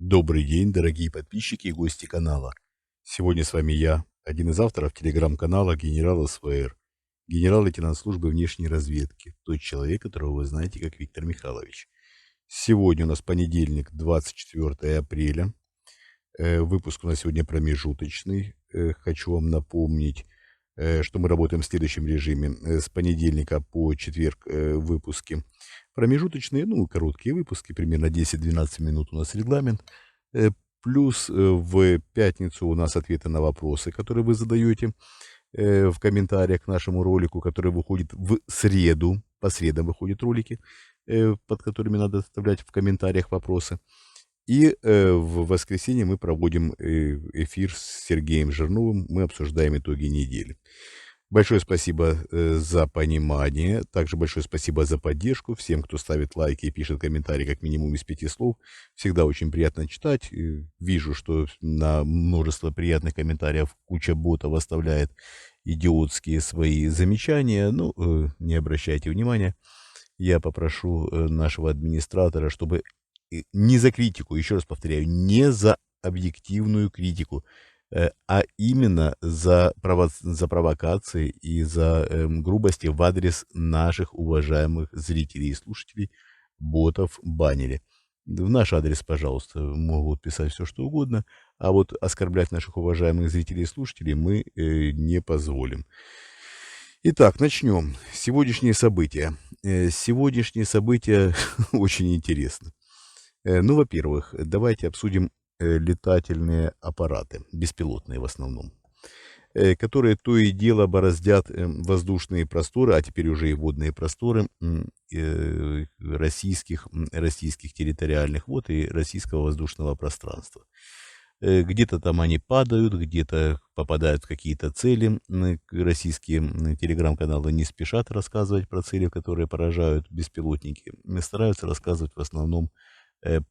Добрый день, дорогие подписчики и гости канала. Сегодня с вами я, один из авторов телеграм-канала генерал СВР, генерал-лейтенант службы внешней разведки, тот человек, которого вы знаете как Виктор Михайлович. Сегодня у нас понедельник, 24 апреля. Выпуск у нас сегодня промежуточный. Хочу вам напомнить, что мы работаем в следующем режиме. С понедельника по четверг выпуски промежуточные, ну, короткие выпуски, примерно 10-12 минут у нас регламент. Плюс в пятницу у нас ответы на вопросы, которые вы задаете в комментариях к нашему ролику, который выходит в среду. По средам выходят ролики, под которыми надо оставлять в комментариях вопросы. И в воскресенье мы проводим эфир с Сергеем Жирновым. Мы обсуждаем итоги недели. Большое спасибо за понимание. Также большое спасибо за поддержку. Всем, кто ставит лайки и пишет комментарии как минимум из 5 слов. Всегда очень приятно читать. Вижу, что на множество приятных комментариев куча ботов оставляет идиотские свои замечания. Ну, не обращайте внимания. Я попрошу нашего администратора, чтобы не за критику, еще раз повторяю, не за объективную критику, а именно за провокации и за грубости в адрес наших уважаемых зрителей и слушателей, ботов баннери. В наш адрес, пожалуйста, могут писать все, что угодно, а вот оскорблять наших уважаемых зрителей и слушателей мы не позволим. Итак, начнем. Сегодняшние события. Сегодняшние события очень интересны. Ну, во-первых, давайте обсудим летательные аппараты, беспилотные в основном, которые то и дело бороздят воздушные просторы, а теперь уже и водные просторы российских территориальных вод и российского воздушного пространства. Где-то там они падают, где-то попадают в какие-то цели. Российские телеграм-каналы не спешат рассказывать про цели, которые поражают беспилотники. Стараются рассказывать в основном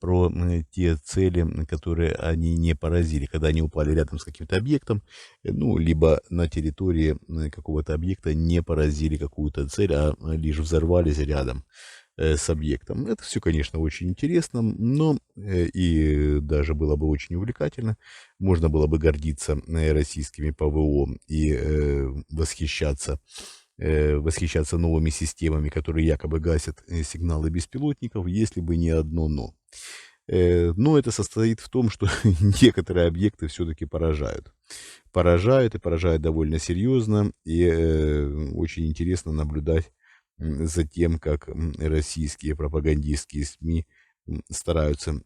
про те цели, которые они не поразили, когда они упали рядом с каким-то объектом, ну, либо на территории какого-то объекта не поразили какую-то цель, а лишь взорвались рядом с объектом. Это все, конечно, очень интересно, но и даже было бы очень увлекательно. Можно было бы гордиться российскими ПВО и восхищаться новыми системами, которые якобы гасят сигналы беспилотников, если бы не одно «но». Но это состоит в том, что некоторые объекты все-таки поражают. Поражают и поражают довольно серьезно, и очень интересно наблюдать за тем, как российские пропагандистские СМИ стараются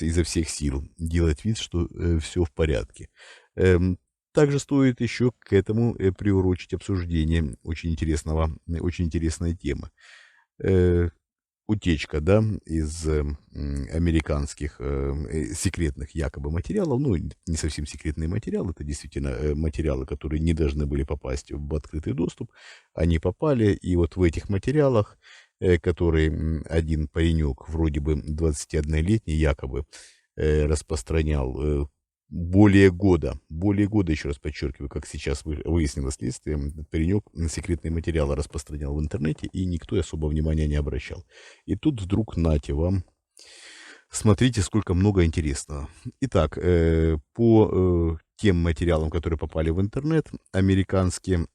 изо всех сил делать вид, что все в порядке. Также стоит еще к этому приурочить обсуждение очень интересной темы. Утечка, да, из американских секретных якобы материалов, ну, не совсем секретные материалы, это действительно материалы, которые не должны были попасть в открытый доступ, они попали, и вот в этих материалах, который один паренек, вроде бы 21-летний, якобы распространял более года, еще раз подчеркиваю, как сейчас выяснилось следствие, этот паренек секретные материалы распространял в интернете, и никто особо внимания не обращал. И тут вдруг нате вам, смотрите, сколько много интересного. Итак, по тем материалам, которые попали в интернет, американское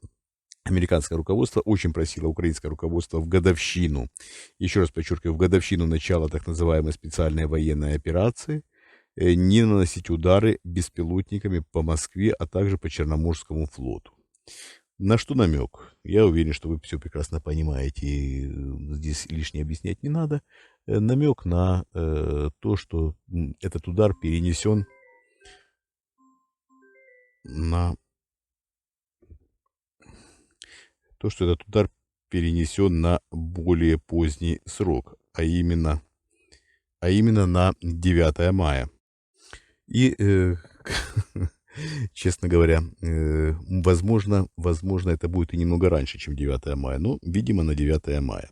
руководство очень просило украинское руководство в годовщину, еще раз подчеркиваю, в годовщину начала так называемой специальной военной операции, не наносить удары беспилотниками по Москве, а также по Черноморскому флоту. На что намек? Я уверен, что вы все прекрасно понимаете, и здесь лишнее объяснять не надо. Намек на то, что этот удар перенесен на более поздний срок, а именно на 9 мая. И, честно говоря, возможно, это будет и немного раньше, чем 9 мая, но, видимо, на 9 мая.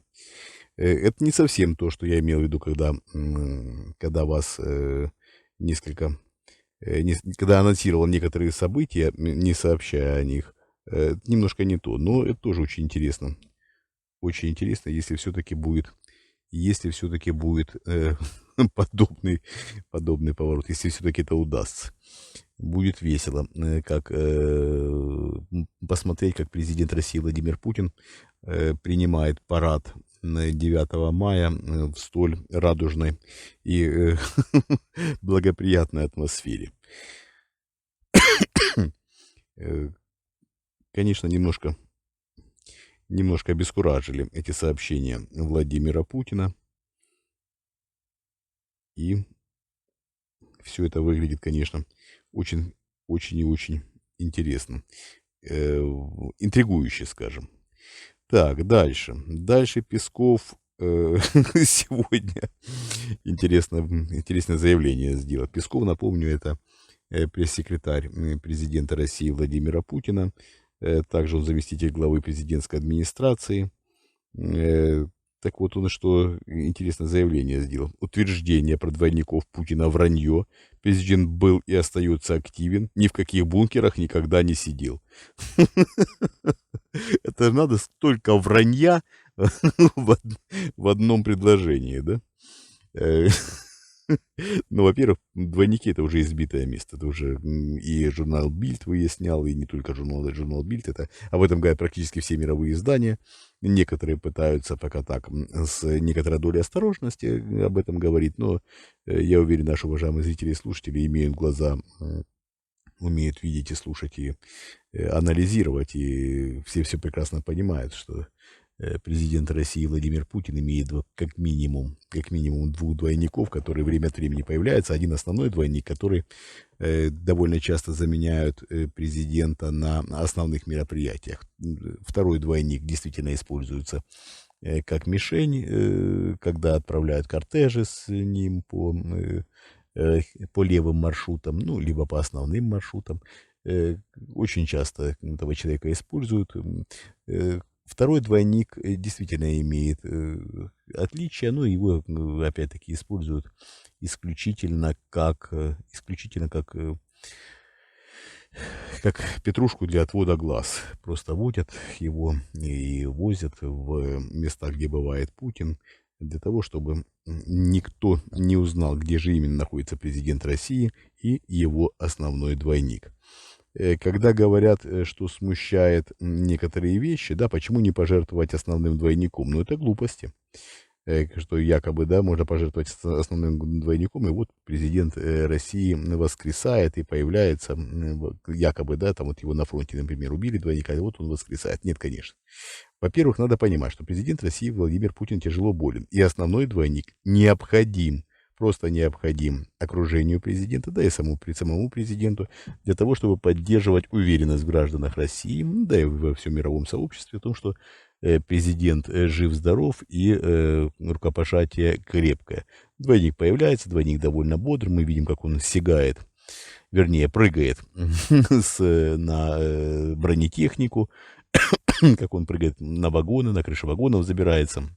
Это не совсем то, что я имел в виду, когда вас когда анонсировал некоторые события, не сообщая о них. Немножко не то, но это тоже очень интересно. Очень интересно, если все-таки будет подобный поворот, если все-таки это удастся. Будет весело, посмотреть, как президент России Владимир Путин принимает парад на 9 мая в столь радужной и благоприятной атмосфере. Конечно, немножко обескуражили эти сообщения Владимира Путина. И все это выглядит, конечно, очень, очень и очень интересно. Интригующе, скажем. Так, дальше. Дальше Песков сегодня интересное заявление сделал. Песков, напомню, это пресс-секретарь президента России Владимира Путина. Также он заместитель главы президентской администрации. Так вот, он что интересное заявление сделал. Утверждение про двойников Путина вранье. Президент был и остается активен. Ни в каких бункерах никогда не сидел. Это надо столько вранья в одном предложении, да? Ну, во-первых, двойники — это уже избитое место. Это уже и журнал Бильд выяснял, и не только журнал Бильд. Это об этом говорят практически все мировые издания. Некоторые пытаются пока так с некоторой долей осторожности об этом говорить, но я уверен, наши уважаемые зрители и слушатели имеют глаза, умеют видеть и слушать, и анализировать, и все прекрасно понимают, что президент России Владимир Путин имеет как минимум двух двойников, которые время от времени появляются. Один основной двойник, который довольно часто заменяют президента на основных мероприятиях. Второй двойник действительно используется как мишень, когда отправляют кортежи с ним по левым маршрутам, ну, либо по основным маршрутам. Очень часто этого человека используют. Второй двойник действительно имеет отличия, но его опять-таки используют исключительно как петрушку для отвода глаз. Просто водят его и возят в места, где бывает Путин, для того, чтобы никто не узнал, где же именно находится президент России и его основной двойник. Когда говорят, что смущает некоторые вещи, да, почему не пожертвовать основным двойником? Ну, это глупости. Что якобы, да, можно пожертвовать основным двойником, и вот президент России воскресает и появляется, якобы, да, там вот его на фронте, например, убили двойника, и вот он воскресает. Нет, конечно. Во-первых, надо понимать, что президент России Владимир Путин тяжело болен, и основной двойник необходим, просто необходим окружению президента, да и самому президенту, для того, чтобы поддерживать уверенность в гражданах России, да и во всем мировом сообществе, в том, что президент жив-здоров и рукопожатие крепкое. Двойник появляется, двойник довольно бодр, мы видим, как он сигает, вернее, прыгает на бронетехнику, как он прыгает на вагоны, на крыши вагонов забирается,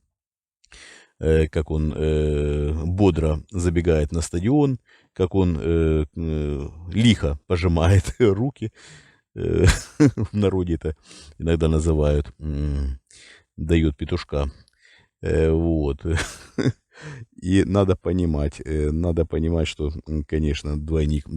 как он бодро забегает на стадион, как он лихо пожимает руки. В народе это иногда называют, дает петушка. Вот. И надо понимать, что, конечно, двойник,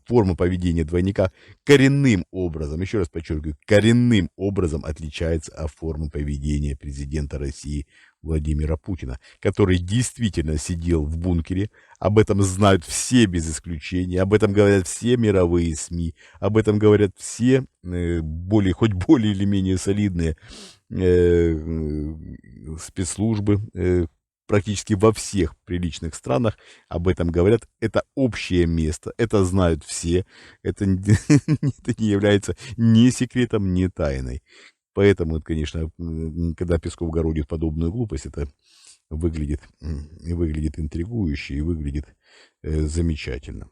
форма поведения двойника коренным образом, еще раз подчеркиваю, коренным образом отличается от формы поведения президента России Владимира Путина, который действительно сидел в бункере. Об этом знают все без исключения, об этом говорят все мировые СМИ, об этом говорят все хоть более или менее солидные спецслужбы, практически во всех приличных странах об этом говорят. Это общее место, это знают все, это не является ни секретом, ни тайной. Поэтому, конечно, когда Песков городит подобную глупость, это выглядит интригующе и выглядит замечательно.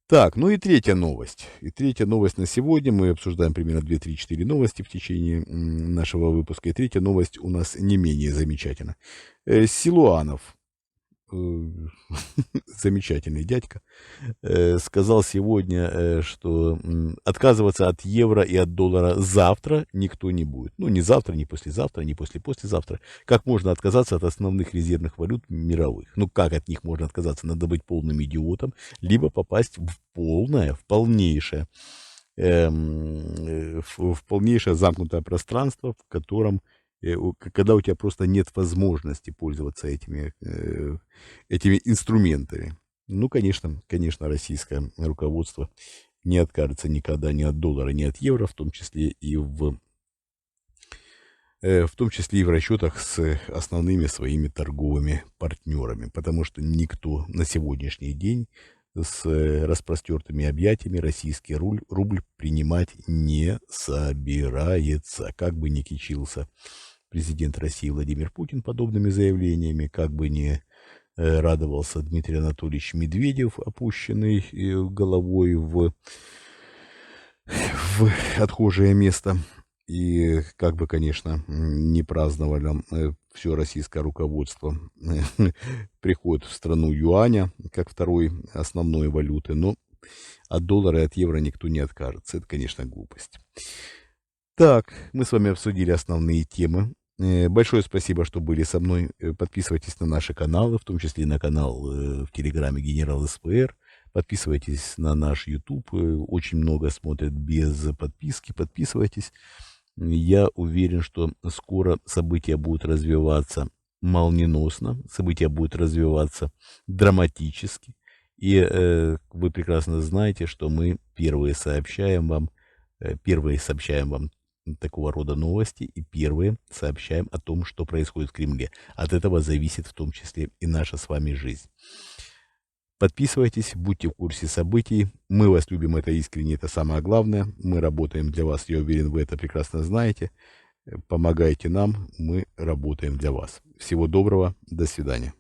Так, ну и третья новость. И третья новость на сегодня. Мы обсуждаем примерно 2-3-4 новости в течение нашего выпуска. И третья новость у нас не менее замечательна. Силуанов замечательный дядька, сказал сегодня, что отказываться от евро и от доллара завтра никто не будет. Ну, не завтра, не послезавтра, не послезавтра. Как можно отказаться от основных резервных валют мировых? Ну, как от них можно отказаться? Надо быть полным идиотом, либо попасть в полнейшее в полнейшее замкнутое пространство, в котором, когда у тебя просто нет возможности пользоваться этими инструментами. Ну, конечно, российское руководство не откажется никогда ни от доллара, ни от евро, в том числе и в расчетах с основными своими торговыми партнерами, потому что никто на сегодняшний день с распростертыми объятиями российский рубль принимать не собирается. Как бы ни кичился президент России Владимир Путин подобными заявлениями, как бы ни радовался Дмитрий Анатольевич Медведев, опущенный головой в отхожее место, и как бы, конечно, не праздновали все российское руководство приход в страну юаня, как второй основной валюты, но от доллара и от евро никто не откажется. Это, конечно, глупость. Так, мы с вами обсудили основные темы. Большое спасибо, что были со мной. Подписывайтесь на наши каналы, в том числе и на канал в Телеграме Генерал СПР. Подписывайтесь на наш YouTube. Очень много смотрят без подписки. Подписывайтесь. Я уверен, что скоро события будут развиваться молниеносно, события будут развиваться драматически. И вы прекрасно знаете, что мы первые сообщаем вам такого рода новости и первые сообщаем о том, что происходит в Кремле. От этого зависит в том числе и наша с вами жизнь. Подписывайтесь, будьте в курсе событий. Мы вас любим, это искренне, это самое главное. Мы работаем для вас, я уверен, вы это прекрасно знаете. Помогайте нам, мы работаем для вас. Всего доброго, до свидания.